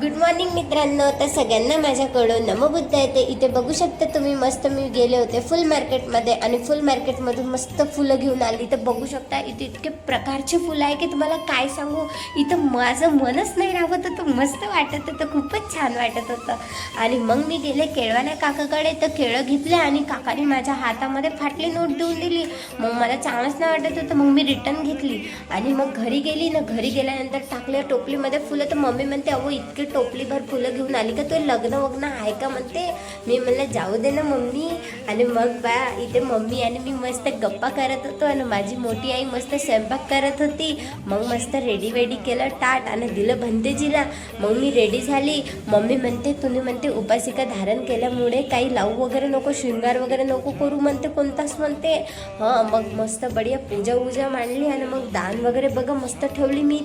Good morning मित्रांनो. तर सगळ्यांना माझ्याकडून नमोबुद्ध येते. इथे बघू शकता तुम्ही, मस्त मी गेले होते फुल मार्केटमध्ये आणि फुल मार्केटमधून मस्त फुलं घेऊन आली. तर बघू शकता इथे इतके प्रकारचे फुलं आहे की तुम्हाला काय सांगू. इथं माझं मनच नाही राहत होतं, मस्त वाटत होतं, खूपच छान वाटत होतं. आणि मग मी गेले केळवाल्या काकाकडे. तर केळं घेतले आणि काकाने माझ्या हातामध्ये फाटली नोट देऊन दिली. मग मला चांगलंच नाही वाटत होतं, मग मी रिटर्न घेतली आणि मग घरी गेली ना. घरी गेल्यानंतर टाकले टोपलीमध्ये फुलं. तर मम्मी म्हणते अहो इतके टोपलीभर फुलं घेऊन आली का, तो लग्न वग्न आहे का म्हणते. मी म्हणलं जाऊ दे ना मम्मी. आणि मग बा इथे मम्मी आणि मी मस्त गप्पा करत होतो आणि माझी मोठी आई मस्त स्वयंपाक करत होती. मग मस्त रेडी वेडी केलं ताट आणि दिलं भंतेजीला. मग मी रेडी झाली. मम्मी म्हणते तुम्ही म्हणते उपासिका धारण केल्यामुळे काही लावू वगैरे नको, शृंगार वगैरे नको करू म्हणते, कोणताच म्हणते. हां मग मस्त बढिया पूजा मांडली आणि मग दान वगैरे बघा मस्त ठेवली मी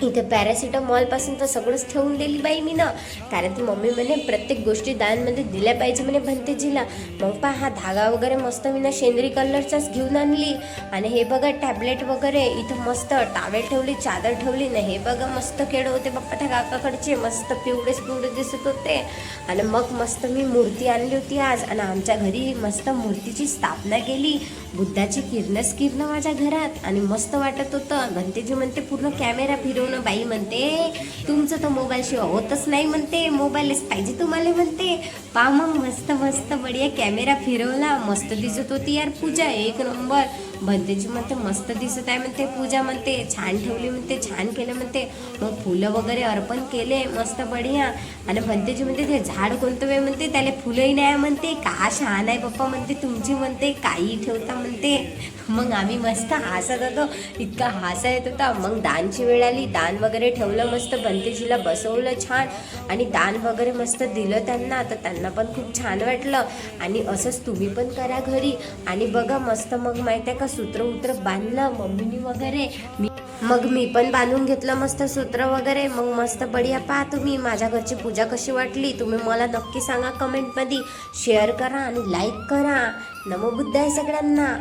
इथे पॅरासिटामॉलपासून तर सगळंच ठेवून दिली बाई मी ना. कारण ती मम्मी म्हणे प्रत्येक गोष्टी दानमध्ये दिल्या पाहिजे म्हणे भंतेजीला. मग पहा हा धागा वगैरे मस्त मी ना शेंद्री कलरचाच घेऊन आणली. आणि हे बघा टॅबलेट वगैरे इथं मस्त टावेल ठेवली, चादर ठेवली ना. हे बघा मस्त केळं होते बाप्पा त्या काकाकडचे, मस्त पिवळे दिसत होते. आणि मग मस्त मी मूर्ती आणली होती आज आणि आमच्या घरी मस्त मूर्तीची स्थापना केली. बुद्धाची किरणं माझ्या घरात आणि मस्त वाटत होतं. भंतेजी म्हणते पूर्ण कॅमेरा फिरवणं बाई म्हणते, तुमचं तर मोबाईल शिवाय होतच नाही म्हणते, मोबाईलच पाहिजे तुम्हाला म्हणते. पा मग मस्त मस्त बढिया कॅमेरा फिरवला, मस्त दिसत होती यार पूजा एक नंबर. भंतेजी म्हणते मस्त दिसत आहे म्हणते पूजा, म्हणते छान ठेवली म्हणते, छान केलं म्हणते. मग फुलं वगैरे अर्पण केले मस्त बढिया. आणि भंतेजी म्हणते ते झाड कोणतं वेळ म्हणते, त्याला फुलंही नाही म्हणते, का छान आहे पप्पा म्हणते तुमची म्हणते, काही ठेवता म्हणते. मग आम्ही मस्त हसत होतो, इतका हसा येत होता. मग दानची वेळ आली, दान वगैरे ठेवलं मस्त, भंतेजीला बसवलं छान आणि दान वगैरे मस्त दिलं त्यांना. तर त्यांना पण खूप छान वाटलं. आणि असंच तुम्ही पण करा घरी. आणि बघा मस्त मग माहिती आहे का सूत्र बांधलं मम्मीनी वगैरे. मग मी पण बांधून घेतलं मस्त सूत्र वगैरे. मग मस्त बढिया. पहा तुम्ही माझ्या घरची पूजा कशी वाटली तुम्ही मला नक्की सांगा कमेंटमध्ये. शेअर करा आणि लाईक करा. नमो बुद्धाय सगळ्यांना.